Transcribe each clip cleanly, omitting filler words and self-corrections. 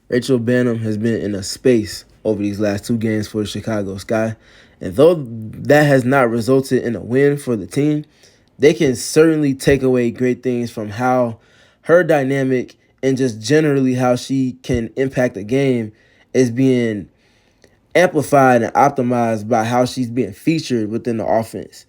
Rachel Banham has been in a space over these last two games for the Chicago Sky. And though that has not resulted in a win for the team, they can certainly take away great things from how her dynamic and just generally how she can impact a game is being amplified and optimized by how she's being featured within the offense.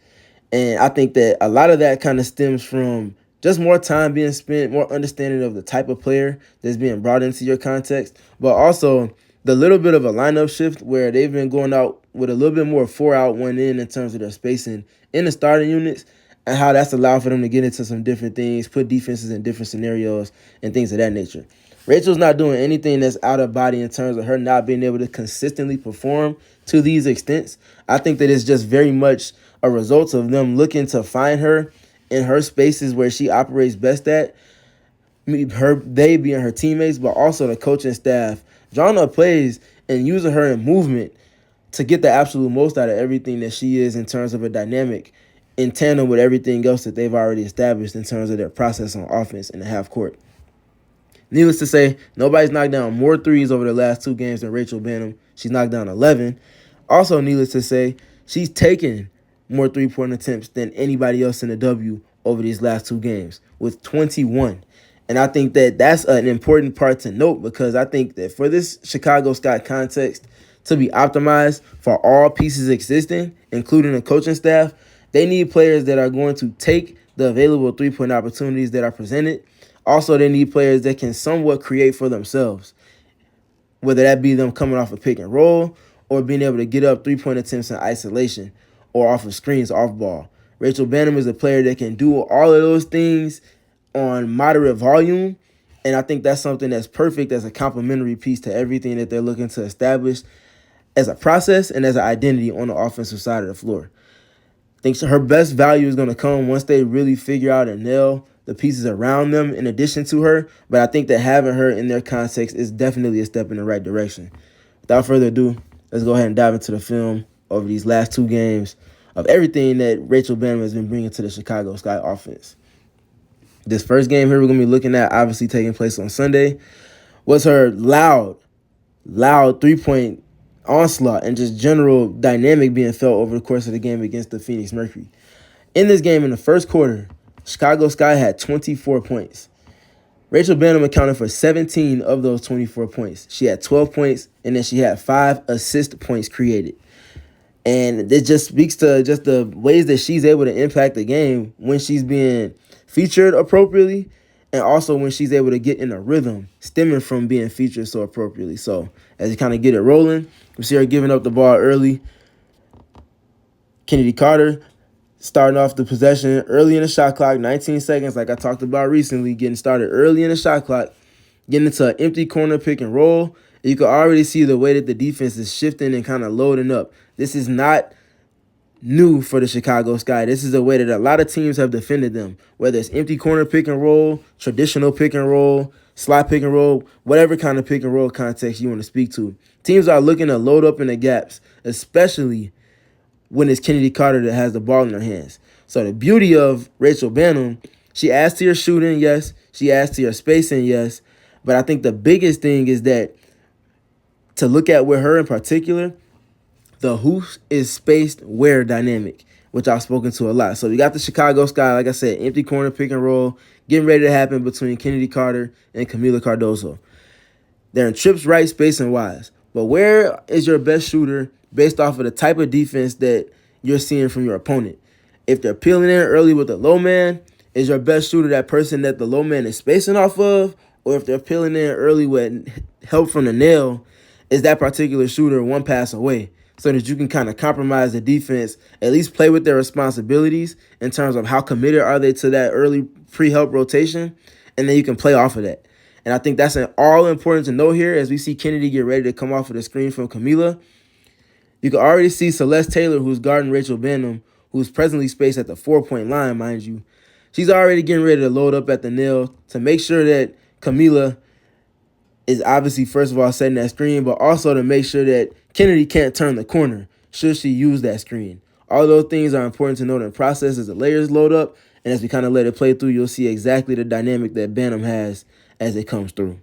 And I think that a lot of that kind of stems from just more time being spent, more understanding of the type of player that's being brought into your context, but also the little bit of a lineup shift where they've been going out with a little bit more 4 out, 1 in terms of their spacing in the starting units, and how that's allowed for them to get into some different things, put defenses in different scenarios, and things of that nature. Rachel's not doing anything that's out of body in terms of her not being able to consistently perform to these extents. I think that it's just very much a result of them looking to find her in her spaces where she operates best at, they being her teammates, but also the coaching staff, drawing up plays and using her in movement to get the absolute most out of everything that she is in terms of a dynamic in tandem with everything else that they've already established in terms of their process on offense in the half court. Needless to say, nobody's knocked down more threes over the last two games than Rachel Banham. She's knocked down 11. Also, needless to say, she's taken more three-point attempts than anybody else in the W over these last two games with 21. And I think that that's an important part to note, because I think that for this Chicago Sky context to be optimized for all pieces existing, including the coaching staff, they need players that are going to take the available three-point opportunities that are presented. Also, they need players that can somewhat create for themselves, whether that be them coming off a pick and roll or being able to get up three-point attempts in isolation or off of screens off ball. Rachel Banham is a player that can do all of those things on moderate volume, and I think that's something that's perfect as a complementary piece to everything that they're looking to establish as a process and as an identity on the offensive side of the floor. I think her best value is going to come once they really figure out and nail the pieces around them in addition to her, but I think that having her in their context is definitely a step in the right direction. Without further ado, let's go ahead and dive into the film over these last two games of everything that Rachel Banham has been bringing to the Chicago Sky offense. This first game here we're going to be looking at, obviously taking place on Sunday, was her loud three-point onslaught and just general dynamic being felt over the course of the game against the Phoenix Mercury. In this game, in the first quarter, Chicago Sky had 24 points. Rachel Banham accounted for 17 of those 24 points. She had 12 points, and then she had 5 assist points created. And it just speaks to just the ways that she's able to impact the game when she's being featured appropriately, and also when she's able to get in a rhythm stemming from being featured so appropriately. So as you kind of get it rolling, we see her giving up the ball early. Kennedy Carter starting off the possession early in the shot clock, 19 seconds, like I talked about recently, getting started early in the shot clock, getting into an empty corner pick and roll. You can already see the way that the defense is shifting and kind of loading up. This is not new for the Chicago Sky. This is a way that a lot of teams have defended them, whether it's empty corner pick and roll, traditional pick and roll, slot pick and roll, whatever kind of pick and roll context you want to speak to. Teams are looking to load up in the gaps, especially when it's Kennedy Carter that has the ball in her hands. So the beauty of Rachel Banham, she adds to your shooting, yes. She adds to your spacing, yes. But I think the biggest thing is that to look at with her in particular, the who is spaced where dynamic, which I've spoken to a lot. So we got the Chicago Sky, like I said, empty corner pick and roll, getting ready to happen between Kennedy Carter and Camila Cardoso. They're in trips right, spacing wise. But where is your best shooter based off of the type of defense that you're seeing from your opponent? If they're peeling in early with the low man, is your best shooter that person that the low man is spacing off of? Or if they're peeling in early with help from the nail, is that particular shooter one pass away? So that you can kind of compromise the defense, at least play with their responsibilities in terms of how committed are they to that early pre-help rotation, and then you can play off of that. And I think that's all important to know here as we see Kennedy get ready to come off of the screen from Camila. You can already see Celeste Taylor, who's guarding Rachel Banham, who's presently spaced at the 4-point line, mind you. She's already getting ready to load up at the nail to make sure that Camila is obviously, first of all, setting that screen, but also to make sure that Kennedy can't turn the corner should she use that screen. All those things are important to note in the process as the layers load up, and as we kind of let it play through, you'll see exactly the dynamic that Banham has as it comes through.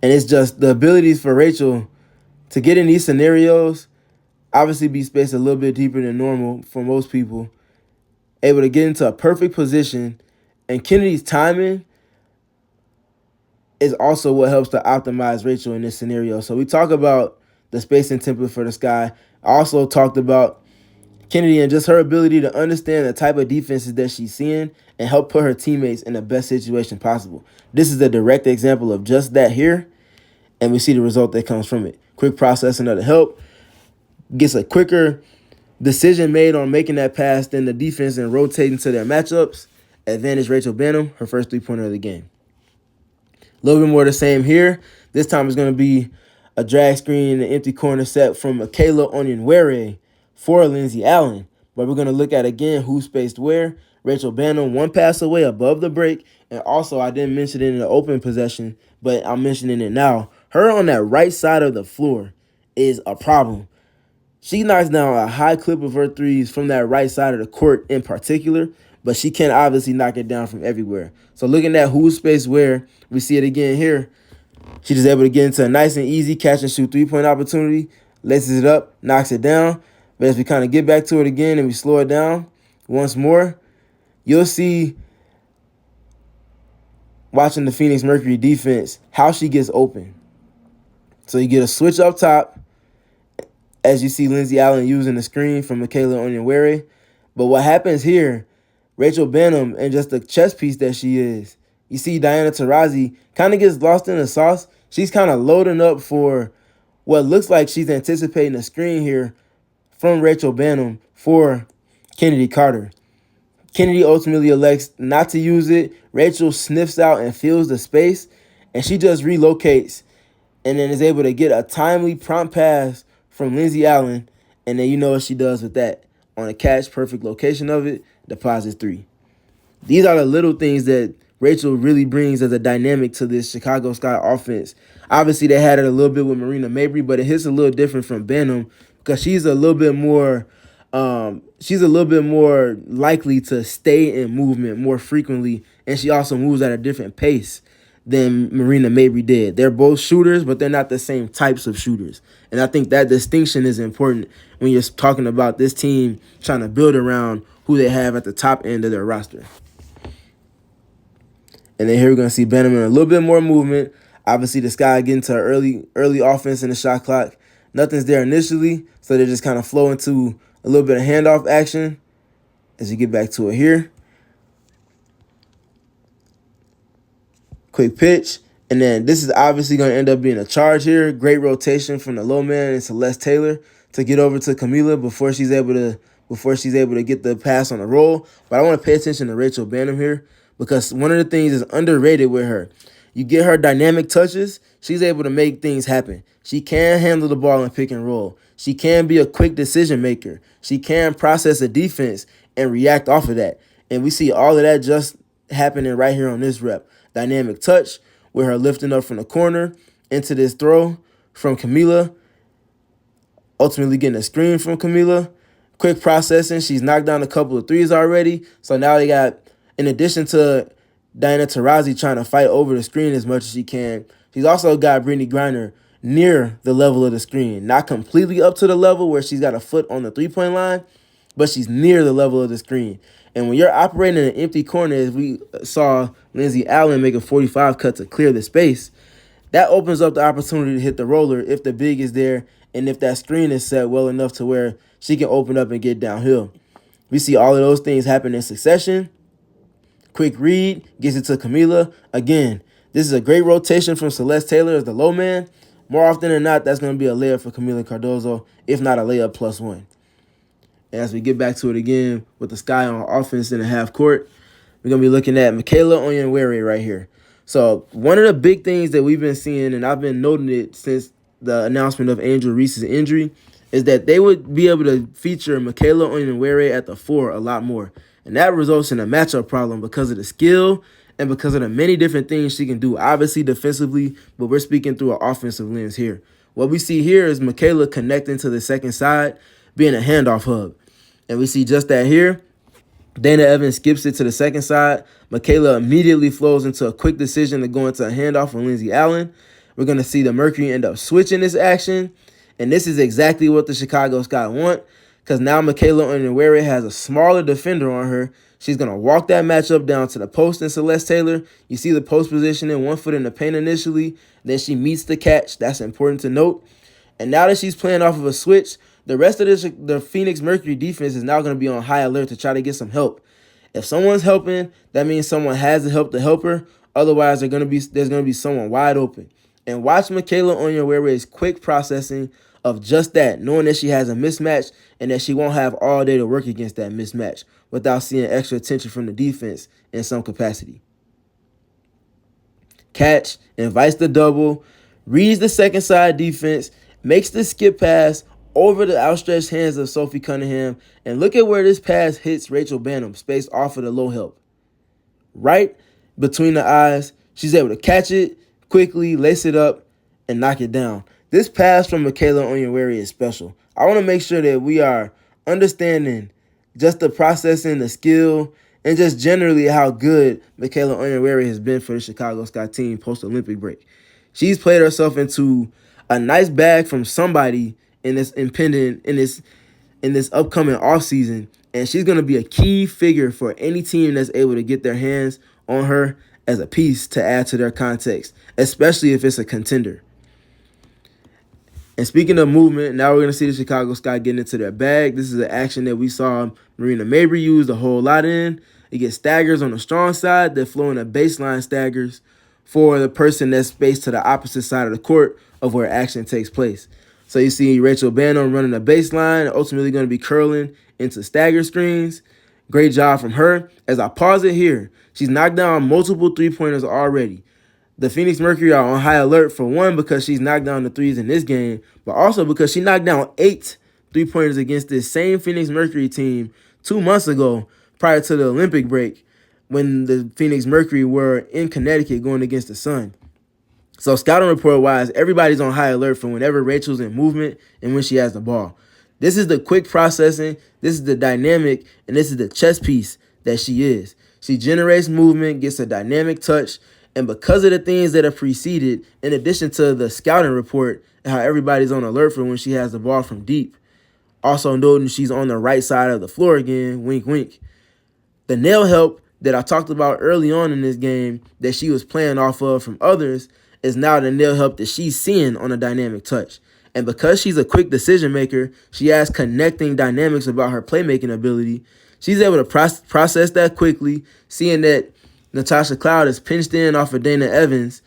And it's just the abilities for Rachel to get in these scenarios, obviously be spaced a little bit deeper than normal for most people, able to get into a perfect position. And Kennedy's timing is also what helps to optimize Rachel in this scenario. So we talk about the spacing template for the sky. I also talked about Kennedy and just her ability to understand the type of defenses that she's seeing and help put her teammates in the best situation possible. This is a direct example of just that here, and we see the result that comes from it. Quick processing of the help, gets a quicker decision made on making that pass than the defense and rotating to their matchups. Advantage Rachel Banham, her first three-pointer of the game. A little bit more the same here. This time it's going to be a drag screen and an empty corner set from Michaela Onyenwere for Lindsay Allen. But we're going to look at, again, who spaced where. Rachel Banham, one pass away above the break. And also, I didn't mention it in the open possession, but I'm mentioning it now. Her on that right side of the floor is a problem. She knocks down a high clip of her threes from that right side of the court in particular, but she can obviously knock it down from everywhere. So looking at who's spaced where, we see it again here. She's just able to get into a nice and easy catch and shoot three-point opportunity, laces it up, knocks it down. But as we kind of get back to it again and we slow it down once more, you'll see, watching the Phoenix Mercury defense, how she gets open. So you get a switch up top, as you see Lindsay Allen using the screen from Michaela Onyenwere. But what happens here, Rachel Banham, and just the chess piece that she is, you see Diana Taurasi kind of gets lost in the sauce. She's kind of loading up for what looks like she's anticipating a screen here from Rachel Banham for Kennedy Carter. Kennedy ultimately elects not to use it. Rachel sniffs out and feels the space, and she just relocates and then is able to get a timely, prompt pass from Lindsay Allen, and then you know what she does with that. On a catch, perfect location of it, deposits three. These are the little things that Rachel really brings as a dynamic to this Chicago Sky offense. Obviously, they had it a little bit with Marina Mabry, but it hits a little different from Banham because she's a little bit more likely to stay in movement more frequently, and she also moves at a different pace than Marina Mabry did. They're both shooters, but they're not the same types of shooters. And I think that distinction is important when you're talking about this team trying to build around who they have at the top end of their roster. And then here we're going to see Banham in a little bit more movement. Obviously, the Sky getting to early offense in the shot clock. Nothing's there initially, so they just kind of flow into a little bit of handoff action as you get back to it here. Quick pitch. And then this is obviously going to end up being a charge here. Great rotation from the low man and Celeste Taylor to get over to Camila before she's able to get the pass on the roll. But I want to pay attention to Rachel Banham here because one of the things is underrated with her. You get her dynamic touches, she's able to make things happen. She can handle the ball and pick and roll. She can be a quick decision maker. She can process a defense and react off of that. And we see all of that just happening right here on this rep. Dynamic touch with her lifting up from the corner into this throw from Camila. Ultimately getting a screen from Camila. Quick processing. She's knocked down a couple of threes already. So now they got, in addition to Diana Taurasi trying to fight over the screen as much as she can, she's also got Brittany Griner near the level of the screen. Not completely up to the level where she's got a foot on the three-point line, but she's near the level of the screen. And when you're operating in an empty corner, as we saw Lindsay Allen make a 45 cut to clear the space, that opens up the opportunity to hit the roller if the big is there and if that screen is set well enough to where she can open up and get downhill. We see all of those things happen in succession. Quick read, gets it to Camila. Again, this is a great rotation from Celeste Taylor as the low man. More often than not, that's going to be a layup for Camila Cardozo, if not a layup +1. And as we get back to it again with the Sky on offense in the half court, we're going to be looking at Michaela Onyenwere right here. So one of the big things that we've been seeing, and I've been noting it since the announcement of Angel Reese's injury, is that they would be able to feature Michaela Onyenwere at the 4 a lot more. And that results in a matchup problem because of the skill and because of the many different things she can do, obviously defensively, but we're speaking through an offensive lens here. What we see here is Michaela connecting to the second side, being a handoff hub. And we see just that here. Dana Evans skips it to the second side. Michaela immediately flows into a quick decision to go into a handoff from Lindsay Allen. We're going to see the Mercury end up switching this action. And this is exactly what the Chicago Sky want, because now Michaela Onyenwere has a smaller defender on her. She's going to walk that matchup down to the post in Celeste Taylor. You see the post positioning, 1 foot in the paint initially. Then she meets the catch. That's important to note. And now that she's playing off of a switch, the rest of the Phoenix Mercury defense is now going to be on high alert to try to get some help. If someone's helping, that means someone has to help the helper. Otherwise, there's going to be someone wide open. And watch Michaela Onyenwere's quick processing of just that, knowing that she has a mismatch and that she won't have all day to work against that mismatch without seeing extra attention from the defense in some capacity. Catch, invites the double, reads the second side defense, makes the skip pass over the outstretched hands of Sophie Cunningham, and look at where this pass hits Rachel Banham, spaced off of the low help. Right between the eyes, she's able to catch it quickly, lace it up, and knock it down. This pass from Michaela Onyenwere is special. I want to make sure that we are understanding just the processing, the skill, and just generally how good Michaela Onyenwere has been for the Chicago Sky team post-Olympic break. She's played herself into a nice bag from somebody in this upcoming offseason, and she's going to be a key figure for any team that's able to get their hands on her as a piece to add to their context, especially if it's a contender. And speaking of movement, now we're going to see the Chicago Sky getting into their bag. This is an action that we saw Marina Mabry use a whole lot in. It gets staggers on the strong side. They're flowing a baseline staggers for the person that's spaced to the opposite side of the court of where action takes place. So you see Rachel Banham running a baseline, ultimately going to be curling into stagger screens. Great job from her. As I pause it here, she's knocked down multiple three-pointers already. The Phoenix Mercury are on high alert, for one, because she's knocked down the threes in this game, but also because she knocked down 8 3-pointers against this same Phoenix Mercury team 2 months ago prior to the Olympic break when the Phoenix Mercury were in Connecticut going against the Sun. So scouting report-wise, everybody's on high alert for whenever Rachel's in movement and when she has the ball. This is the quick processing, this is the dynamic, and this is the chess piece that she is. She generates movement, gets a dynamic touch, and because of the things that have preceded, in addition to the scouting report and how everybody's on alert for when she has the ball from deep, also noting she's on the right side of the floor again, wink, wink. The nail help that I talked about early on in this game that she was playing off of from others is now the nail help that she's seeing on a dynamic touch. And because she's a quick decision maker, she has connecting dynamics about her playmaking ability. She's able to process that quickly, seeing that Natasha Cloud is pinched in off of Dana Evans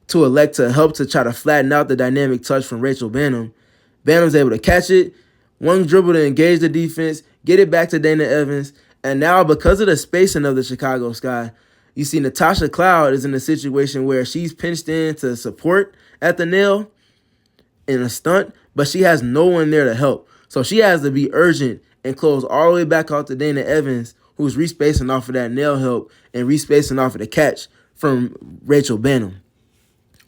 to elect to help to try to flatten out the dynamic touch from Rachel Banham. Banham's able to catch it, one dribble to engage the defense, get it back to Dana Evans, and now because of the spacing of the Chicago Sky, you see Natasha Cloud is in a situation where she's pinched in to support at the nail in a stunt, but she has no one there to help. So she has to be urgent and close all the way back out to Dana Evans, who's respacing off of that nail help and respacing off of the catch from Rachel Banham.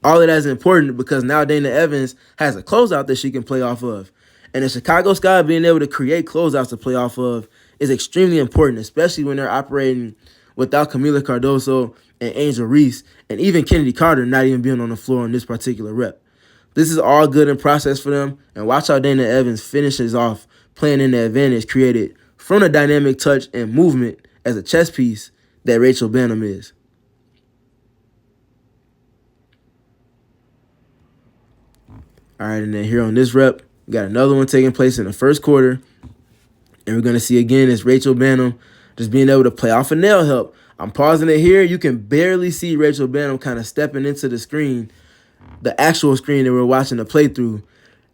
All of that is important because now Dana Evans has a closeout that she can play off of. And the Chicago Sky being able to create closeouts to play off of is extremely important, especially when they're operating without Camila Cardoso and Angel Reese, and even Kennedy Carter not even being on the floor in this particular rep. This is all good in process for them, and watch how Dana Evans finishes off playing in the advantage created from the dynamic touch and movement as a chess piece that Rachel Banham is. All right, and then here on this rep, we got another one taking place in the first quarter. And we're going to see again is Rachel Banham just being able to play off a nail help. I'm pausing it here. You can barely see Rachel Banham kind of stepping into the screen, the actual screen that we're watching the playthrough.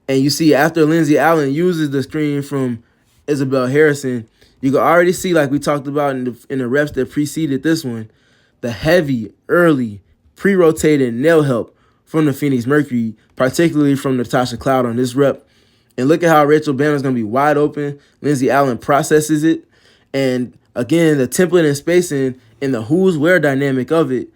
And you see after Lindsey Allen uses the screen from Isabel Harrison, you can already see, like we talked about in the reps that preceded this one, the heavy, early, pre-rotated nail help from the Phoenix Mercury, particularly from Natasha Cloud on this rep. And look at how Rachel Banham is going to be wide open. Lindsey Allen processes it. And again, the template and spacing and the who's where dynamic of it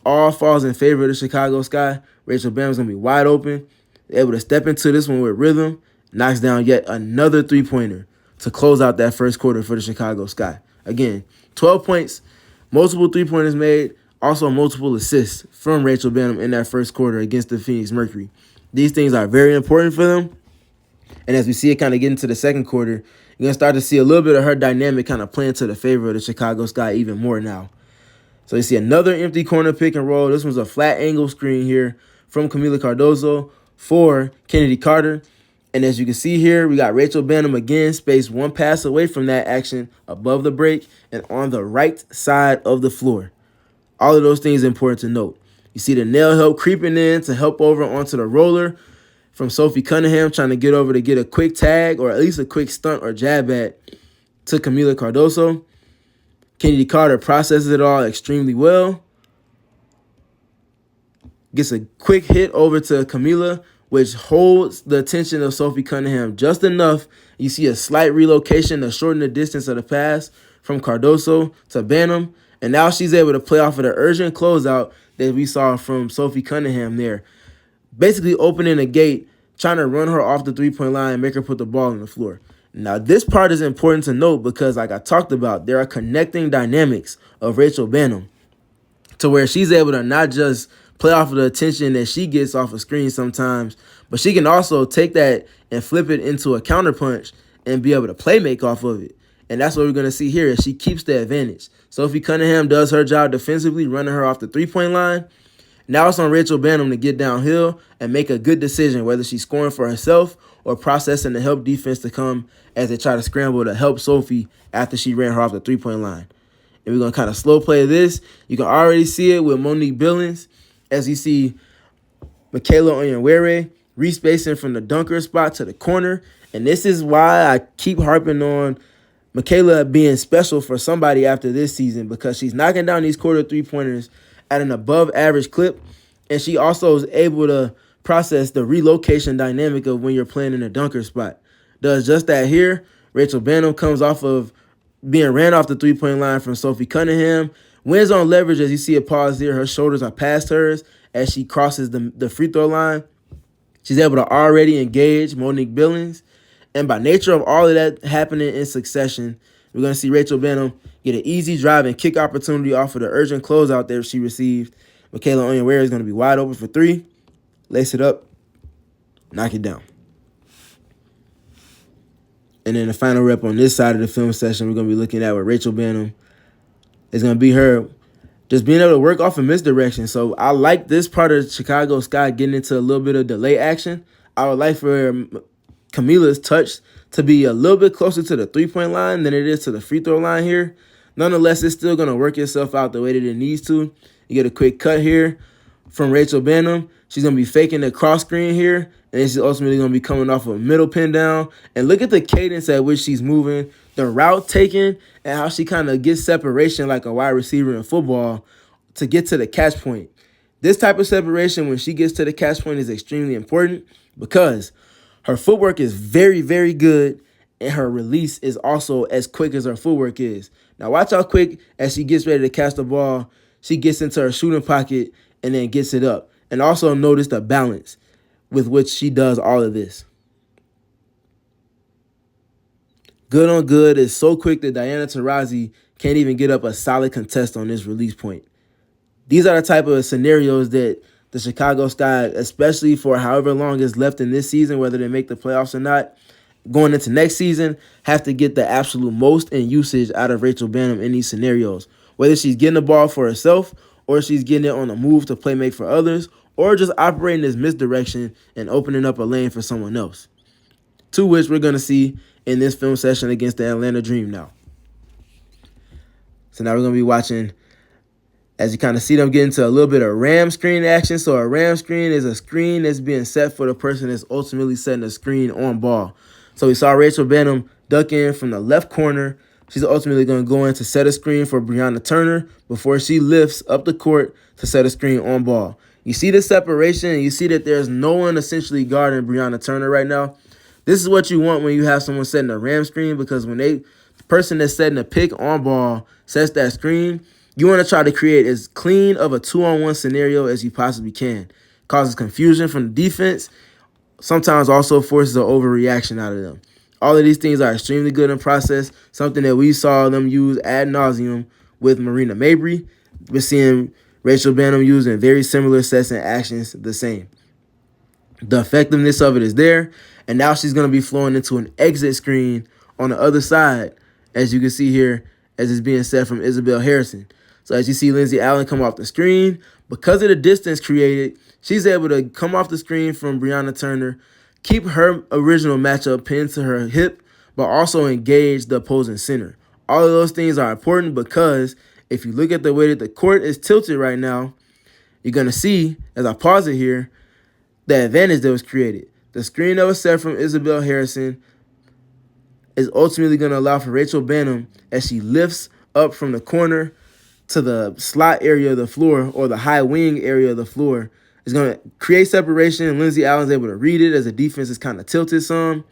all falls in favor of the Chicago Sky. Rachel Banham is going to be wide open, able to step into this one with rhythm, knocks down yet another three-pointer to close out that first quarter for the Chicago Sky. Again, 12 points, multiple three-pointers made, Also, multiple assists from Rachel Banham in that first quarter against the Phoenix Mercury. These things are very important for them. And as we see it kind of get into the second quarter, you're going to start to see a little bit of her dynamic kind of playing to the favor of the Chicago Sky even more now. So you see another empty corner pick and roll. This one's a flat angle screen here from Camila Cardozo for Kennedy Carter. And as you can see here, we got Rachel Banham again, spaced one pass away from that action above the break and on the right side of the floor. All of those things are important to note. You see the nail help creeping in to help over onto the roller from Sophie Cunningham, trying to get over to get a quick tag or at least a quick stunt or jab at to Camila Cardozo. Kennedy Carter processes it all extremely well. Gets a quick hit over to Camila, which holds the attention of Sophie Cunningham just enough. You see a slight relocation to shorten the distance of the pass from Cardozo to Banham. And now she's able to play off of the urgent closeout that we saw from Sophie Cunningham there. Basically opening a gate, trying to run her off the three-point line and make her put the ball on the floor. Now, this part is important to note because, like I talked about, there are connecting dynamics of Rachel Banham to where she's able to not just play off of the attention that she gets off of screen sometimes, but she can also take that and flip it into a counterpunch and be able to play make off of it. And that's what we're going to see here as she keeps the advantage. Sophie Cunningham does her job defensively, running her off the three-point line. Now it's on Rachel Banham to get downhill and make a good decision, whether she's scoring for herself or processing the help defense to come as they try to scramble to help Sophie after she ran her off the three-point line. And we're going to kind of slow play this. You can already see it with Monique Billings as you see Michaela Onyenwere respacing from the dunker spot to the corner. And this is why I keep harping on Michaela being special for somebody after this season, because she's knocking down these quarter three-pointers at an above-average clip, and she also is able to process the relocation dynamic of when you're playing in a dunker spot. Does just that here. Rachel Banham comes off of being ran off the three-point line from Sophie Cunningham. Wins on leverage as you see a pause here. Her shoulders are past hers as she crosses the free throw line. She's able to already engage Monique Billings. And by nature of all of that happening in succession, we're going to see Rachel Banham get an easy drive and kick opportunity off of the urgent closeout there she received. Michaela Onyenwere is going to be wide open for three. Lace it up. Knock it down. And then the final rep on this side of the film session we're going to be looking at with Rachel Banham is going to be her just being able to work off a misdirection. So I like this part of Chicago Sky getting into a little bit of delay action. I would like for Camila's touch to be a little bit closer to the three-point line than it is to the free throw line here. Nonetheless, it's still going to work itself out the way that it needs to. You get a quick cut here from Rachel Banham. She's going to be faking the cross screen here, and then she's ultimately going to be coming off a middle pin down. And look at the cadence at which she's moving, the route taken, and how she kind of gets separation like a wide receiver in football to get to the catch point. This type of separation when she gets to the catch point is extremely important because her footwork is very, very good, and her release is also as quick as her footwork is. Now watch how quick as she gets ready to catch the ball, she gets into her shooting pocket and then gets it up. And also notice the balance with which she does all of this. Good on good is so quick that Diana Taurasi can't even get up a solid contest on this release point. These are the type of scenarios that the Chicago Sky, especially for however long is left in this season, whether they make the playoffs or not, going into next season, have to get the absolute most in usage out of Rachel Banham in these scenarios. Whether she's getting the ball for herself or she's getting it on the move to play make for others, or just operating this misdirection and opening up a lane for someone else. To which we're going to see in this film session against the Atlanta Dream now. So now we're going to be watching as you kind of see them get into a little bit of ram screen action. So a ram screen is a screen that's being set for the person that's ultimately setting the screen on ball. So we saw Rachel Banham duck in from the left corner. She's ultimately going to go in to set a screen for Brianna Turner before she lifts up the court to set a screen on ball. You see the separation, and you see that there's no one essentially guarding Brianna Turner right now. This is what you want when you have someone setting a ram screen, because when the person that's setting a pick on ball sets that screen, you want to try to create as clean of a 2-on-1 scenario as you possibly can. Causes confusion from the defense, sometimes also forces an overreaction out of them. All of these things are extremely good in process, something that we saw them use ad nauseum with Marina Mabry. We're seeing Rachel Banham using very similar sets and actions the same. The effectiveness of it is there, and now she's going to be flowing into an exit screen on the other side, as you can see here, as it's being set from Isabel Harrison. So as you see Lindsay Allen come off the screen, because of the distance created, she's able to come off the screen from Brianna Turner, keep her original matchup pinned to her hip, but also engage the opposing center. All of those things are important because if you look at the way that the court is tilted right now, you're going to see, as I pause it here, the advantage that was created. The screen that was set from Isabel Harrison is ultimately going to allow for Rachel Banham, as she lifts up from the corner to the slot area of the floor, or the high wing area of the floor, is going to create separation, and Lindsay Allen's able to read it as the defense is kind of tilted some.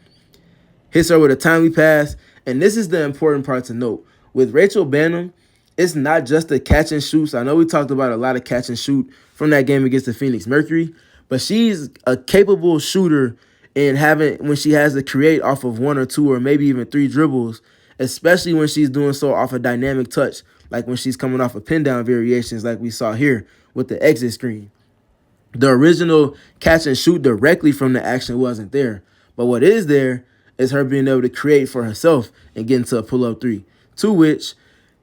Hits her with a timely pass, and this is the important part to note. With Rachel Banham, it's not just the catch and shoots. I know we talked about a lot of catch and shoot from that game against the Phoenix Mercury, but she's a capable shooter in when she has to create off of 1 or 2 or maybe even 3 dribbles, especially when she's doing so off a dynamic touch, like when she's coming off of pin down variations like we saw here with the exit screen. The original catch and shoot directly from the action wasn't there, but what is there is her being able to create for herself and get into a pull-up 3, to which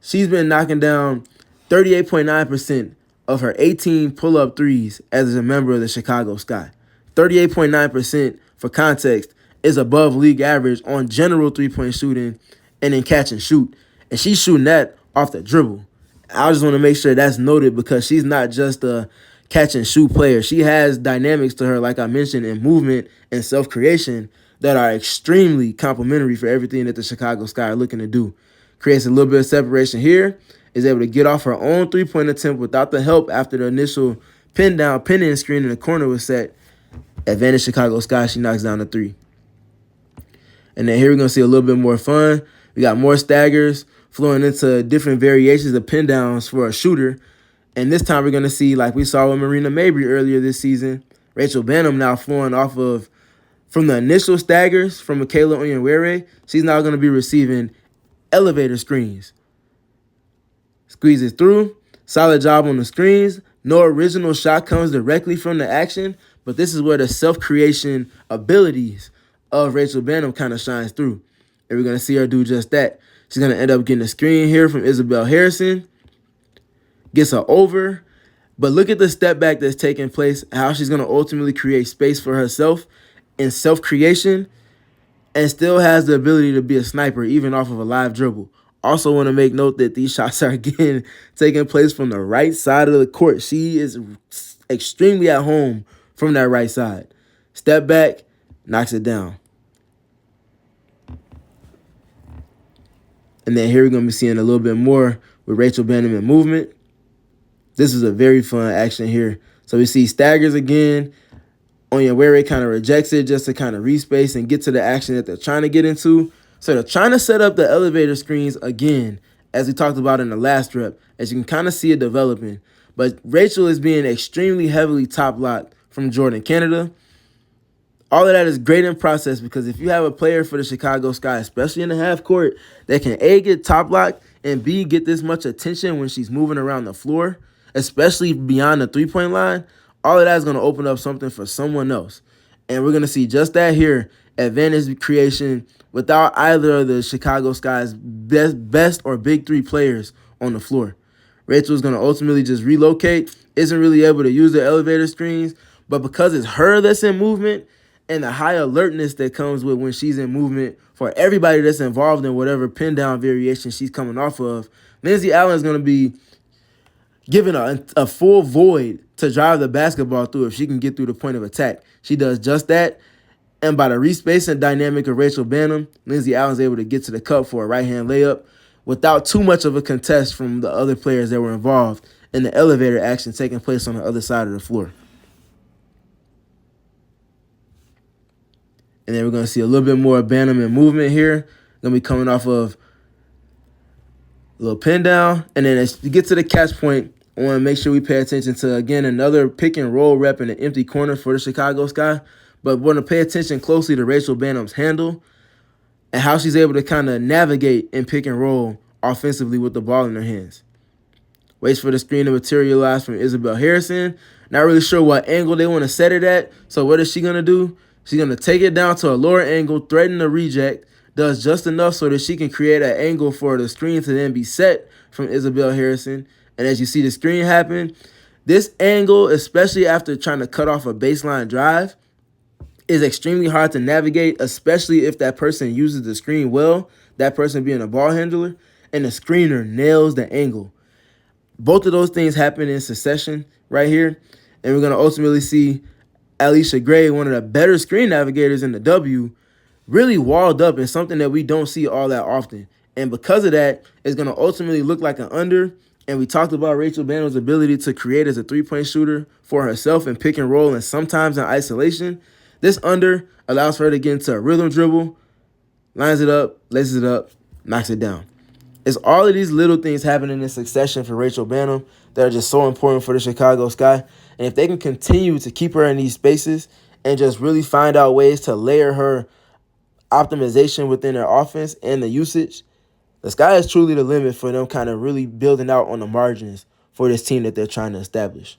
she's been knocking down 38.9% of her 18 pull-up 3s as a member of the Chicago Sky. 38.9%, for context, is above league average on general three-point shooting and in catch and shoot. And she's shooting that off the dribble. I just want to make sure that's noted because she's not just a catch and shoot player. She has dynamics to her, like I mentioned, in movement and self-creation that are extremely complementary for everything that the Chicago Sky are looking to do. Creates a little bit of separation here, is able to get off her own three-point attempt without the help after the initial pin-in screen in the corner was set. Advantage Chicago Sky, she knocks down the 3. And then here we're going to see a little bit more fun. We got more staggers flowing into different variations of pin downs for a shooter. And this time we're going to see, like we saw with Marina Mabry earlier this season, Rachel Banham now flowing off of, from the initial staggers from Michaela Onyenwere, she's now going to be receiving elevator screens. Squeezes through. Solid job on the screens. No original shot comes directly from the action, but this is where the self-creation abilities of Rachel Banham kind of shines through. And we're going to see her do just that. She's going to end up getting a screen here from Isabel Harrison. Gets her over. But look at the step back that's taking place, how she's going to ultimately create space for herself in self-creation and still has the ability to be a sniper even off of a live dribble. Also want to make note that these shots are again taking place from the right side of the court. She is extremely at home from that right side. Step back, knocks it down. And then here we're going to be seeing a little bit more with Rachel Banham in movement. This is a very fun action here. So we see staggers again. Onyenwere kind of rejects it just to kind of respace and get to the action that they're trying to get into. So they're trying to set up the elevator screens again, as we talked about in the last rep, as you can kind of see it developing. But Rachel is being extremely heavily top-locked from Jordan Canada. All of that is great in process because if you have a player for the Chicago Sky, especially in the half court, that can A, get top-locked, and B, get this much attention when she's moving around the floor, especially beyond the three-point line, all of that is going to open up something for someone else. And we're going to see just that here, advantage creation without either of the Chicago Sky's best or big 3 players on the floor. Rachel is going to ultimately just relocate, isn't really able to use the elevator screens, but because it's her that's in movement and the high alertness that comes with when she's in movement for everybody that's involved in whatever pin down variation she's coming off of, Lindsay Allen is going to be given a full void to drive the basketball through if she can get through the point of attack. She does just that. And by the respacing dynamic of Rachel Banham, Lindsay Allen's able to get to the cup for a right-hand layup without too much of a contest from the other players that were involved in the elevator action taking place on the other side of the floor. And then we're going to see a little bit more Banham in movement here. Going to be coming off of a little pin down. And then as we get to the catch point, I want to make sure we pay attention to, again, another pick and roll rep in an empty corner for the Chicago Sky. But want to pay attention closely to Rachel Banham's handle and how she's able to kind of navigate and pick and roll offensively with the ball in her hands. Waits for the screen to materialize from Isabel Harrison. Not really sure what angle they want to set it at. So what is she going to do? She's going to take it down to a lower angle, threaten the reject, does just enough so that she can create an angle for the screen to then be set from Isabel Harrison. And as you see the screen happen, this angle, especially after trying to cut off a baseline drive, is extremely hard to navigate, especially if that person uses the screen well, that person being a ball handler, and the screener nails the angle. Both of those things happen in succession right here, and we're going to ultimately see Alicia Gray, one of the better screen navigators in the W, really walled up in something that we don't see all that often. And because of that, it's going to ultimately look like an under. And we talked about Rachel Banham's ability to create as a three-point shooter for herself in pick and roll and sometimes in isolation. This under allows for her to get into a rhythm dribble, lines it up, laces it up, knocks it down. It's all of these little things happening in succession for Rachel Banham that are just so important for the Chicago Sky. And if they can continue to keep her in these spaces and just really find out ways to layer her optimization within their offense and the usage, the sky is truly the limit for them kind of really building out on the margins for this team that they're trying to establish.